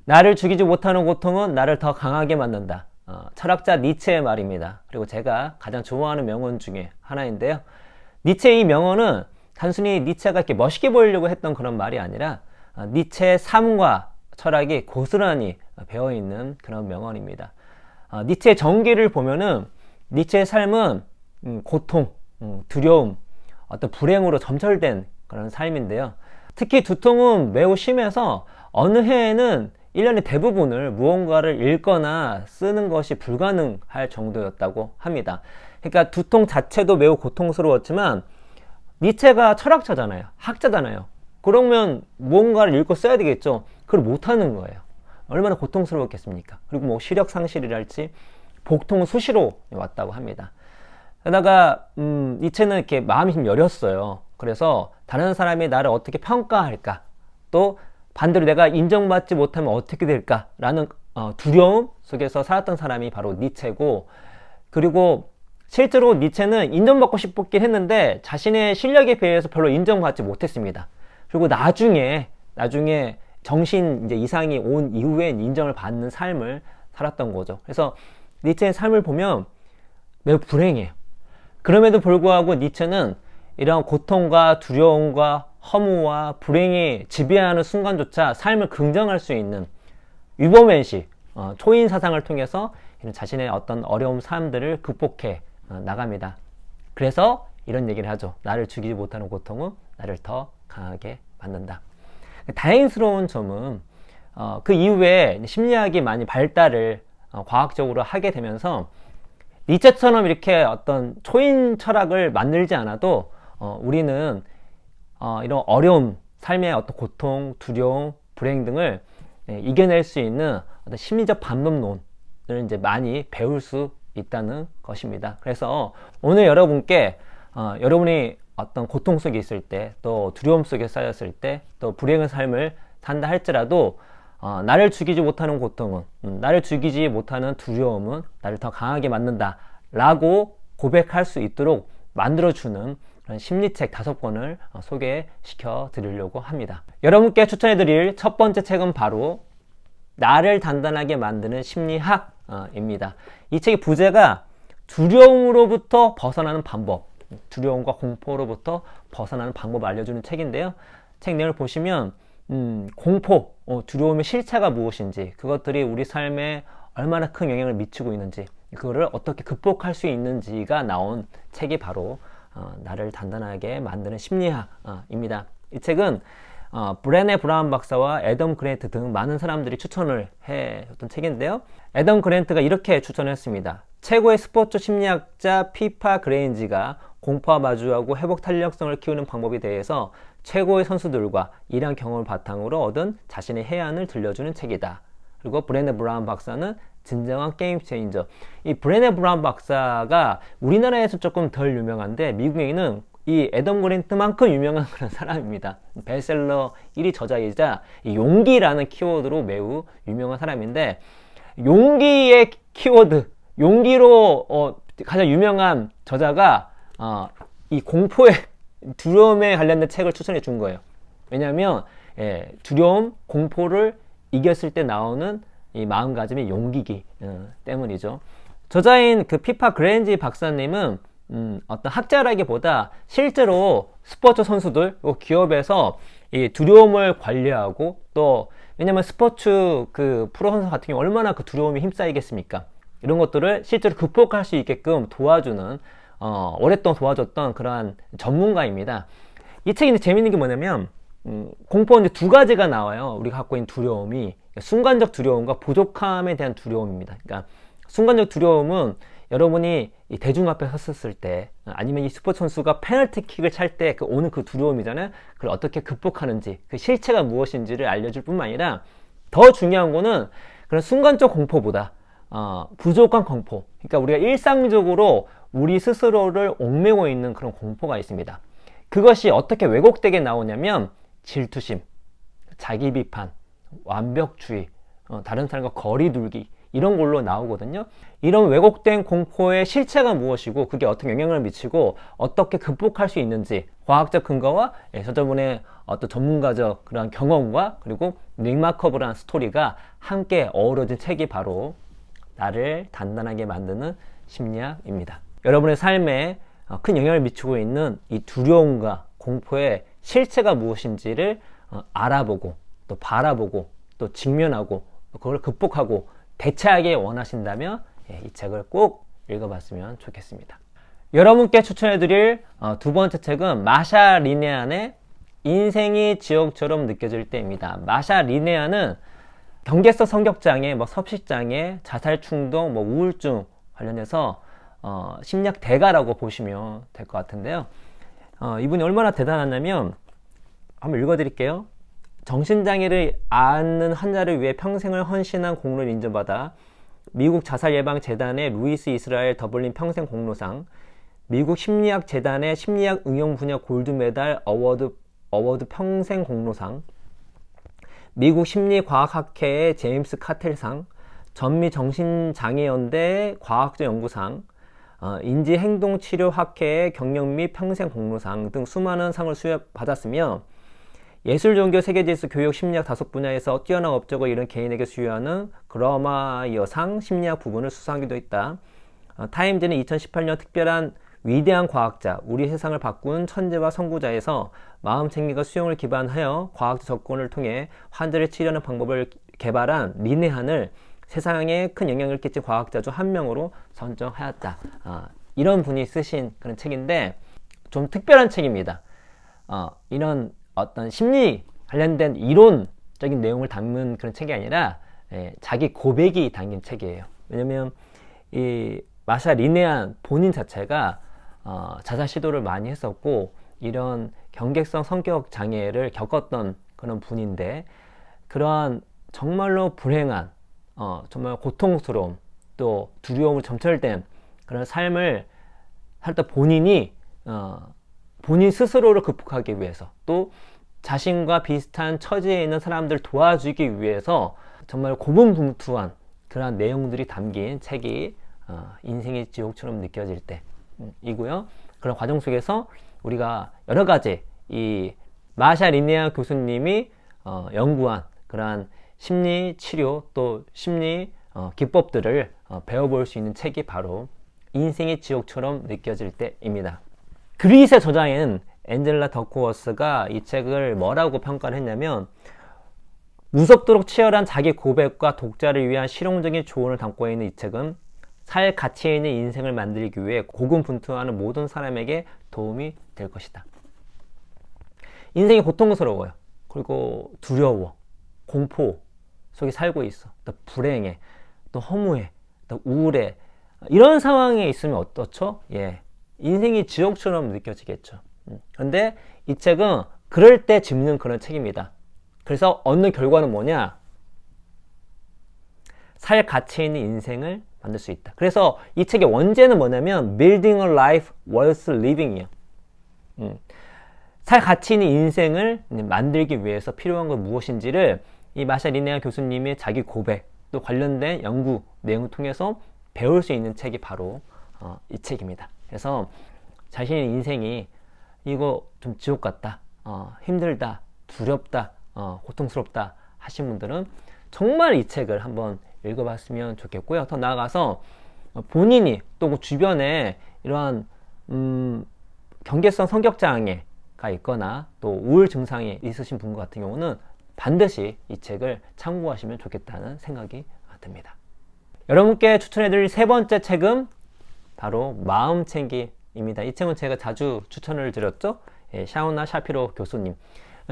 나를 죽이지 못하는 고통은 나를 더 강하게 만든다. 철학자 니체의 말입니다. 그리고 제가 가장 좋아하는 명언 중에 하나인데요. 니체의 이 명언은 단순히 니체가 이렇게 멋있게 보이려고 했던 그런 말이 아니라 니체의 삶과 철학이 고스란히 배어있는 그런 명언입니다. 니체의 전기를 보면은 니체의 삶은 고통, 두려움, 어떤 불행으로 점철된 그런 삶인데요. 특히 두통은 매우 심해서 어느 해에는 1년의 대부분을 무언가를 읽거나 쓰는 것이 불가능할 정도였다고 합니다. 그러니까 두통 자체도 매우 고통스러웠지만 니체가 철학자잖아요. 학자잖아요. 그러면 무언가를 읽고 써야 되겠죠. 그걸 못하는 거예요. 얼마나 고통스러웠겠습니까? 그리고 뭐 시력 상실이랄지 복통은 수시로 왔다고 합니다. 게다가 니체는 이렇게 마음이 좀 여렸어요. 그래서 다른 사람이 나를 어떻게 평가할까, 또 반대로 내가 인정받지 못하면 어떻게 될까 라는 두려움 속에서 살았던 사람이 바로 니체고, 그리고 실제로 니체는 인정받고 싶었긴 했는데 자신의 실력에 비해서 별로 인정받지 못했습니다. 그리고 나중에 정신 이제 이상이 온 이후엔 인정을 받는 삶을 살았던 거죠. 그래서 니체의 삶을 보면 매우 불행해요. 그럼에도 불구하고 니체는 이런 고통과 두려움과 허무와 불행이 지배하는 순간조차 삶을 긍정할 수 있는 위버맨식, 초인 사상을 통해서 자신의 어떤 어려운 삶들을 극복해 나갑니다. 그래서 이런 얘기를 하죠. 나를 죽이지 못하는 고통은 나를 더 강하게 만든다. 다행스러운 점은 그 이후에 심리학이 많이 발달을 과학적으로 하게 되면서 니체처럼 이렇게 어떤 초인 철학을 만들지 않아도 우리는 이런 어려움, 삶의 어떤 고통, 두려움, 불행 등을 이겨낼 수 있는 어떤 심리적 반복론을 이제 많이 배울 수 있다는 것입니다. 그래서 오늘 여러분께 여러분이 어떤 고통 속에 있을 때, 또 두려움 속에 쌓였을 때, 또 불행한 삶을 산다 할지라도 나를 죽이지 못하는 고통은, 나를 죽이지 못하는 두려움은 나를 더 강하게 만든다 라고 고백할 수 있도록 만들어주는 그런 심리책 5권을 소개시켜 드리려고 합니다. 여러분께 추천해 드릴 첫 번째 책은 바로 나를 단단하게 만드는 심리학입니다. 이 책의 부제가 두려움으로부터 벗어나는 방법, 두려움과 공포로부터 벗어나는 방법을 알려주는 책인데요. 책 내용을 보시면 공포, 두려움의 실체가 무엇인지, 그것들이 우리 삶에 얼마나 큰 영향을 미치고 있는지, 그거를 어떻게 극복할 수 있는지가 나온 책이 바로 나를 단단하게 만드는 심리학입니다. 이 책은 브레네 브라운 박사와 애덤 그랜트 등 많은 사람들이 추천을 해줬던 책인데요. 애덤 그랜트가 이렇게 추천했습니다. 최고의 스포츠 심리학자 피파 그레인지가 공포와 마주하고 회복 탄력성을 키우는 방법에 대해서 최고의 선수들과 일한 경험을 바탕으로 얻은 자신의 해안을 들려주는 책이다. 그리고 브레네 브라운 박사는 진정한 게임 체인저. 이 브레네 브라운 박사가 우리나라에서 조금 덜 유명한데 미국에는 이 애덤 그랜트만큼 유명한 그런 사람입니다. 베스트셀러 1위 저자이자 용기라는 키워드로 매우 유명한 사람인데, 용기의 키워드, 용기로 가장 유명한 저자가 이 공포의 두려움에 관련된 책을 추천해 준 거예요. 왜냐하면 두려움, 공포를 이겼을 때 나오는 이 마음가짐의 용기기 때문이죠. 저자인 그 피파 그레인지 박사님은 어떤 학자라기보다 실제로 스포츠 선수들, 기업에서 이 두려움을 관리하고, 또 왜냐면 스포츠 그 프로 선수 같은 경우 얼마나 그 두려움이 힘싸이겠습니까? 이런 것들을 실제로 극복할 수 있게끔 도와주는 오랫동안 도와줬던 그러한 전문가입니다. 이 책이 재밌는 게 뭐냐면 공포는 두 가지가 나와요. 우리가 갖고 있는 두려움이 순간적 두려움과 부족함에 대한 두려움입니다. 그러니까 순간적 두려움은 여러분이 이 대중 앞에 섰을 때, 아니면 이 스포츠 선수가 페널티킥을 찰 때 오는 그 두려움이잖아요. 그걸 어떻게 극복하는지, 그 실체가 무엇인지를 알려줄 뿐만 아니라 더 중요한 거는 그런 순간적 공포보다 부족한 공포, 그러니까 우리가 일상적으로 우리 스스로를 옥매고 있는 그런 공포가 있습니다. 그것이 어떻게 왜곡되게 나오냐면 질투심, 자기 비판, 완벽주의, 다른 사람과 거리 두기, 이런 걸로 나오거든요. 이런 왜곡된 공포의 실체가 무엇이고 그게 어떤 영향을 미치고 어떻게 극복할 수 있는지 과학적 근거와 저자분의 어떤 전문가적 그런 경험과 그리고 릭마커블한 스토리가 함께 어우러진 책이 바로 나를 단단하게 만드는 심리학입니다. 여러분의 삶에 큰 영향을 미치고 있는 이 두려움과 공포의 실체가 무엇인지를 알아보고 또 바라보고 또 직면하고 그걸 극복하고 대처하기 원하신다면 이 책을 꼭 읽어봤으면 좋겠습니다. 여러분께 추천해드릴 두 번째 책은 마샤 리네안의 인생이 지옥처럼 느껴질 때입니다. 마샤 리네안은 경계성 성격장애, 섭식장애, 자살충동, 우울증 관련해서 심리학 대가라고 보시면 될 것 같은데요. 이분이 얼마나 대단하냐면 한번 읽어드릴게요. 정신장애를 앓는 환자를 위해 평생을 헌신한 공로를 인정받아 미국 자살예방재단의 루이스 이스라엘 더블린 평생 공로상, 미국 심리학재단의 심리학 응용 분야 골드메달 어워드 평생 공로상, 미국 심리과학학회의 제임스 카텔상, 전미정신장애연대 과학적 연구상, 인지행동치료학회의 경력 및 평생 공로상 등 수많은 상을 수여받았으며 예술, 종교, 세계질서, 교육, 심리학 5분야에서 뛰어난 업적을 이룬 개인에게 수여하는 그러마이어상 심리학 부분을 수상하기도 했다. 타임즈는 2018년 특별한 위대한 과학자, 우리 세상을 바꾼 천재와 선구자에서 마음챙김과 수용을 기반하여 과학적 접근을 통해 환자를 치료하는 방법을 개발한 리네안을 세상에 큰 영향을 끼친 과학자 중 한 명으로 선정하였다. 이런 분이 쓰신 그런 책인데 좀 특별한 책입니다. 이런 어떤 심리 관련된 이론적인 내용을 담은 그런 책이 아니라 자기 고백이 담긴 책이에요. 왜냐면 이 마샤 리네안 본인 자체가 자살 시도를 많이 했었고 이런 경계성 성격 장애를 겪었던 그런 분인데 그러한 정말로 불행한 정말 고통스러움 또 두려움을 점철된 그런 삶을 살 때 본인이 본인 스스로를 극복하기 위해서 또 자신과 비슷한 처지에 있는 사람들 도와주기 위해서 정말 고분분투한 그런 내용들이 담긴 책이 인생이 지옥처럼 느껴질 때 이고요. 그런 과정 속에서 우리가 여러 가지 이 마샤 리네안 교수님이 연구한 그러한 심리 치료 또 심리 기법들을 배워볼 수 있는 책이 바로 인생이 지옥처럼 느껴질 때입니다. 그릿의 저자인 앤젤라 더크워스가 이 책을 뭐라고 평가를 했냐면 무섭도록 치열한 자기 고백과 독자를 위한 실용적인 조언을 담고 있는 이 책은 살 가치 있는 인생을 만들기 위해 고군분투하는 모든 사람에게 도움이 될 것이다. 인생이 고통스러워요. 그리고 두려워, 공포 속에 살고 있어. 또 불행해, 또 허무해, 또 우울해. 이런 상황에 있으면 어떻죠? 인생이 지옥처럼 느껴지겠죠. 근데 이 책은 그럴 때 짚는 그런 책입니다. 그래서 얻는 결과는 뭐냐? 살 가치 있는 인생을 만들 수 있다. 그래서 이 책의 원제는 뭐냐면 Building a Life Worth Living이에요. 살 가치 있는 인생을 만들기 위해서 필요한 건 무엇인지를 이 마샤 리네안 교수님의 자기 고백 또 관련된 연구 내용을 통해서 배울 수 있는 책이 바로 이 책입니다. 그래서 자신의 인생이 이거 좀 지옥 같다, 힘들다, 두렵다, 고통스럽다 하신 분들은 정말 이 책을 한번 읽어봤으면 좋겠고요. 더 나아가서 본인이 또 주변에 이러한 경계성 성격장애가 있거나 또 우울 증상이 있으신 분 같은 경우는 반드시 이 책을 참고하시면 좋겠다는 생각이 듭니다. 여러분께 추천해드릴 세 번째 책은 바로 마음챙김입니다. 이 책은 제가 자주 추천을 드렸죠. 샤오나 샤피로 교수님.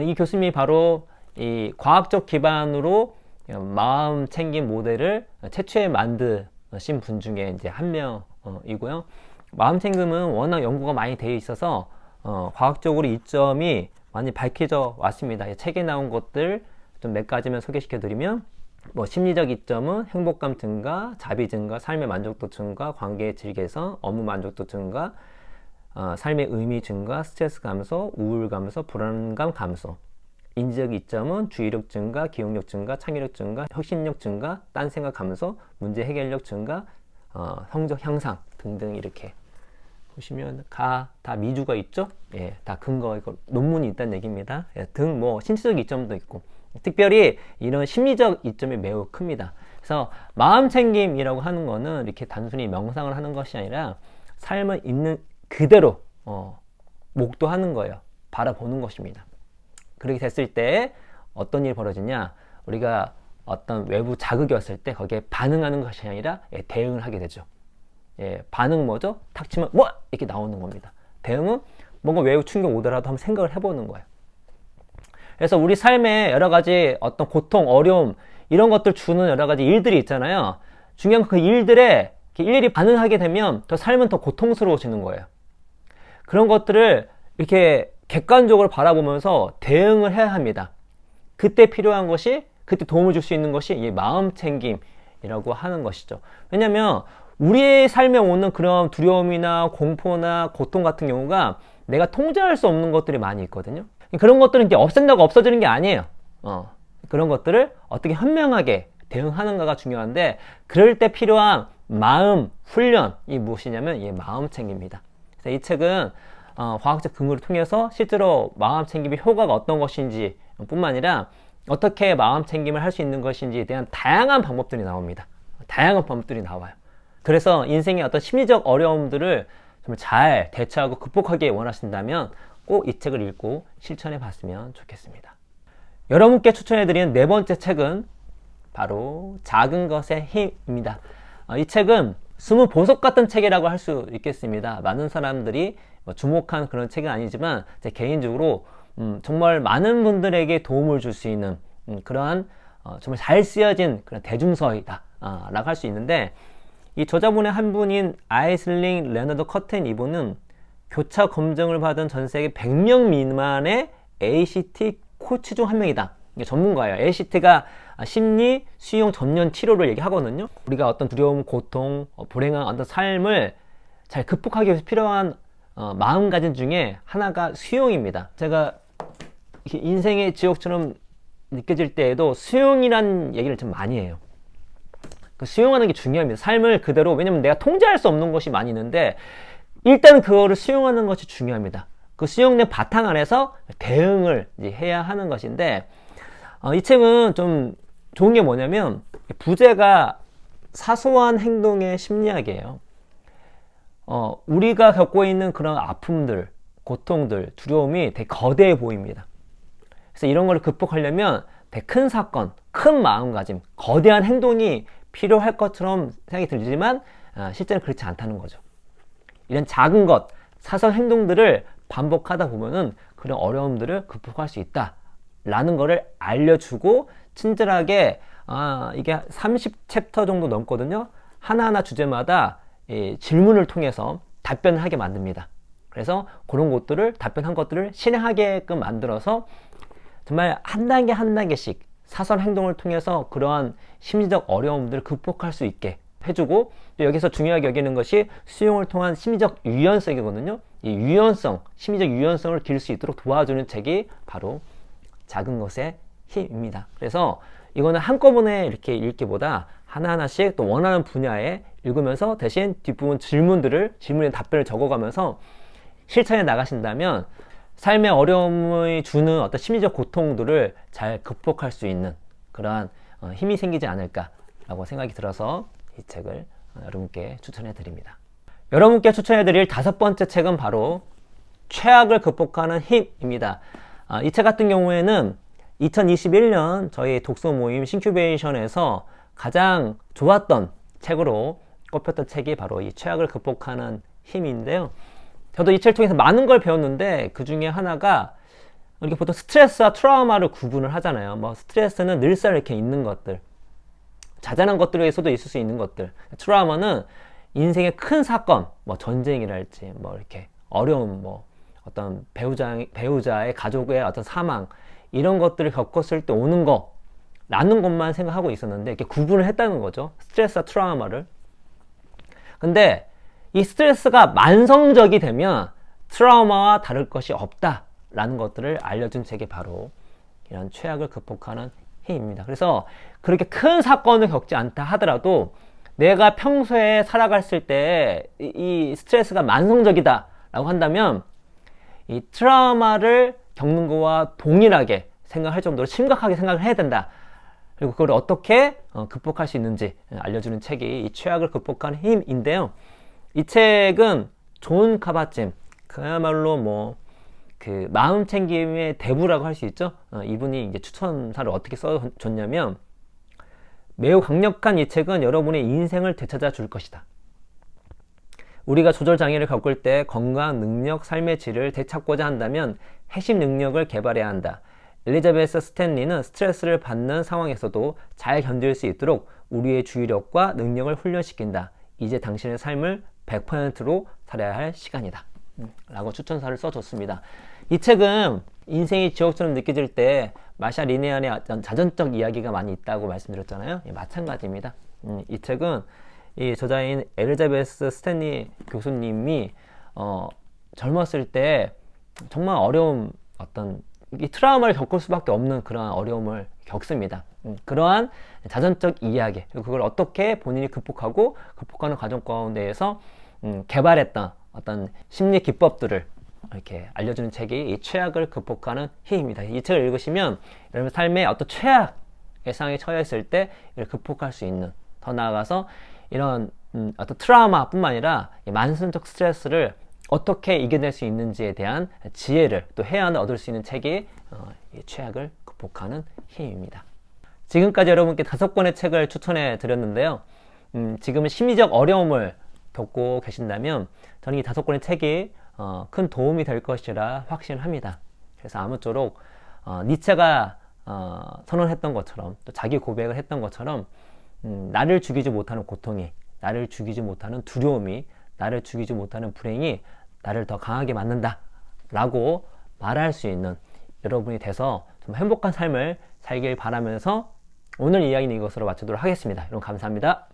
이 교수님이 바로 이 과학적 기반으로 마음챙김 모델을 최초에 만드신 분 중에 이제 한 명이고요. 마음챙김은 워낙 연구가 많이 되어 있어서 과학적으로 이점이 많이 밝혀져 왔습니다. 책에 나온 것들 좀 몇 가지만 소개시켜 드리면 심리적 이점은 행복감 증가, 자비 증가, 삶의 만족도 증가, 관계의 질 개선, 업무 만족도 증가, 삶의 의미 증가, 스트레스 감소, 우울 감소, 불안감 감소. 인지적 이점은 주의력 증가, 기억력 증가, 창의력 증가, 혁신력 증가, 딴 생각 감소, 문제 해결력 증가, 성적 향상 등등 이렇게 보시면 다 미주가 있죠? 예, 다 근거, 이거 논문이 있다는 얘기입니다. 예, 등 뭐 신체적 이점도 있고 특별히 이런 심리적 이점이 매우 큽니다. 그래서 마음 챙김이라고 하는 거는 이렇게 단순히 명상을 하는 것이 아니라 삶을 있는 그대로 목도하는 거예요. 바라보는 것입니다. 그렇게 됐을 때 어떤 일이 벌어지냐, 우리가 어떤 외부 자극이 왔을 때 거기에 반응하는 것이 아니라 대응을 하게 되죠. 반응 뭐죠? 탁 치면 뭐 이렇게 나오는 겁니다. 대응은 뭔가 외부 충격 오더라도 한번 생각을 해보는 거예요. 그래서 우리 삶에 여러 가지 어떤 고통, 어려움 이런 것들 주는 여러 가지 일들이 있잖아요. 중요한 건 그 일들에 일일이 반응하게 되면 더 삶은 더 고통스러워지는 거예요. 그런 것들을 이렇게 객관적으로 바라보면서 대응을 해야 합니다. 그때 필요한 것이, 그때 도움을 줄 수 있는 것이 이 마음 챙김이라고 하는 것이죠. 왜냐면 우리의 삶에 오는 그런 두려움이나 공포나 고통 같은 경우가 내가 통제할 수 없는 것들이 많이 있거든요. 그런 것들은 이제 없앤다고 없어지는 게 아니에요. 그런 것들을 어떻게 현명하게 대응하는가가 중요한데, 그럴 때 필요한 마음 훈련이 무엇이냐면 이 마음 챙김입니다. 그래서 이 책은 과학적 근거를 통해서 실제로 마음 챙김의 효과가 어떤 것인지 뿐만 아니라 어떻게 마음 챙김을 할 수 있는 것인지에 대한 다양한 방법들이 나옵니다. 다양한 방법들이 나와요. 그래서 인생의 어떤 심리적 어려움들을 정말 잘 대처하고 극복하기 원하신다면 꼭 이 책을 읽고 실천해 봤으면 좋겠습니다. 여러분께 추천해드리는 네 번째 책은 바로 작은 것의 힘입니다. 이 책은 숨은 보석 같은 책이라고 할 수 있겠습니다. 많은 사람들이 주목한 그런 책은 아니지만 제 개인적으로 정말 많은 분들에게 도움을 줄 수 있는 그러한 정말 잘 쓰여진 그런 대중서이다 라고 할 수 있는데, 이 저자분의 한 분인 아이슬링 레너드 커튼 이분은 교차 검증을 받은 전 세계 100명 미만의 ACT 코치 중 한 명이다. 이게 전문가예요. ACT가 심리 수용 전년 치료를 얘기하거든요. 우리가 어떤 두려움, 고통, 불행한 어떤 삶을 잘 극복하기 위해서 필요한 마음가짐 중에 하나가 수용입니다. 제가 인생의 지옥처럼 느껴질 때에도 수용이란 얘기를 좀 많이 해요. 그 수용하는 게 중요합니다. 삶을 그대로, 왜냐면 내가 통제할 수 없는 것이 많이 있는데 일단 그거를 수용하는 것이 중요합니다. 그 수용된 바탕 안에서 대응을 이제 해야 하는 것인데, 이 책은 좀 좋은 게 뭐냐면 부제가 사소한 행동의 심리학이에요. 우리가 겪고 있는 그런 아픔들, 고통들, 두려움이 되게 거대해 보입니다. 그래서 이런 걸 극복하려면 되게 큰 사건, 큰 마음가짐, 거대한 행동이 필요할 것처럼 생각이 들지만 실제는 그렇지 않다는 거죠. 이런 작은 것, 사소한 행동들을 반복하다 보면은 그런 어려움들을 극복할 수 있다 라는 거를 알려주고, 친절하게 이게 30챕터 정도 넘거든요. 하나하나 주제마다 질문을 통해서 답변을 하게 만듭니다. 그래서 그런 것들을, 답변한 것들을 실행하게끔 만들어서 정말 한 단계 한 단계씩 사소한 행동을 통해서 그러한 심리적 어려움들을 극복할 수 있게 해주고, 또 여기서 중요하게 여기는 것이 수용을 통한 심리적 유연성이거든요. 이 유연성, 심리적 유연성을 기를 수 있도록 도와주는 책이 바로 작은 것의 힘입니다. 그래서 이거는 한꺼번에 이렇게 읽기보다 하나하나씩 또 원하는 분야에 읽으면서 대신 뒷부분 질문에 답변을 적어가면서 실천해 나가신다면 삶의 어려움이 주는 어떤 심리적 고통들을 잘 극복할 수 있는 그러한 힘이 생기지 않을까라고 생각이 들어서 이 책을 여러분께 추천해 드립니다. 여러분께 추천해 드릴 다섯 번째 책은 바로 최악을 극복하는 힘입니다. 이 책 같은 경우에는 2021년 저희 독서 모임 싱큐베이션에서 가장 좋았던 책으로 꼽혔던 책이 바로 이 최악을 극복하는 힘인데요. 저도 이 책을 통해서 많은 걸 배웠는데 그 중에 하나가, 이렇게 보통 스트레스와 트라우마를 구분을 하잖아요. 뭐 스트레스는 늘상 이렇게 있는 것들, 자잘한 것들에서도 있을 수 있는 것들, 트라우마는 인생의 큰 사건, 뭐 전쟁이랄지, 뭐 이렇게 어려움, 뭐 어떤 배우자의 가족의 어떤 사망, 이런 것들을 겪었을 때 오는 거라는 것만 생각하고 있었는데 이렇게 구분을 했다는 거죠. 스트레스와 트라우마를. 근데 이 스트레스가 만성적이 되면 트라우마와 다를 것이 없다라는 것들을 알려준 책이 바로 이런 최악을 극복하는 힘입니다. 그래서 그렇게 큰 사건을 겪지 않다 하더라도 내가 평소에 살아갔을 때 이 스트레스가 만성적이다 라고 한다면 이 트라우마를 겪는 거와 동일하게 생각할 정도로 심각하게 생각을 해야 된다. 그리고 그걸 어떻게 극복할 수 있는지 알려주는 책이 이 최악을 극복하는 힘인데요. 이 책은 존 카바찜, 그야말로 뭐 그 마음 챙김의 대부라고 할 수 있죠. 이분이 이제 추천사를 어떻게 써줬냐면, 매우 강력한 이 책은 여러분의 인생을 되찾아 줄 것이다. 우리가 조절 장애를 겪을 때 건강, 능력, 삶의 질을 되찾고자 한다면 핵심 능력을 개발해야 한다. 엘리자베스 스탠리는 스트레스를 받는 상황에서도 잘 견딜 수 있도록 우리의 주의력과 능력을 훈련시킨다. 이제 당신의 삶을 100%로 살아야 할 시간이다. 라고 추천사를 써줬습니다. 이 책은 인생이 지옥처럼 느껴질 때 마샤 리네안의 어떤 자전적 이야기가 많이 있다고 말씀드렸잖아요. 마찬가지입니다. 이 책은 이 저자인 엘리자베스 스탠리 교수님이 젊었을 때 정말 어려운 어떤 이 트라우마를 겪을 수밖에 없는 그러한 어려움을 겪습니다. 그러한 자전적 이야기, 그리고 그걸 어떻게 본인이 극복하고 극복하는 과정 가운데에서 개발했던 어떤 심리 기법들을 이렇게 알려주는 책이 이 최악을 극복하는 힘입니다. 이 책을 읽으시면 여러분 삶의 어떤 최악의 상황에 처했을 때 이를 극복할 수 있는, 더 나아가서 이런 어떤 트라우마 뿐만 아니라 만성적 스트레스를 어떻게 이겨낼 수 있는지에 대한 지혜를, 또 해안을 얻을 수 있는 책이 이 최악을 극복하는 힘입니다. 지금까지 여러분께 5권의 책을 추천해 드렸는데요. 지금은 심리적 어려움을 겪고 계신다면 저는 이 5권의 책이 큰 도움이 될 것이라 확신합니다. 그래서 아무쪼록 니체가 선언했던 것처럼, 또 자기 고백을 했던 것처럼 나를 죽이지 못하는 고통이, 나를 죽이지 못하는 두려움이, 나를 죽이지 못하는 불행이 나를 더 강하게 만든다 라고 말할 수 있는 여러분이 돼서 좀 행복한 삶을 살길 바라면서 오늘 이야기는 이것으로 마치도록 하겠습니다. 여러분 감사합니다.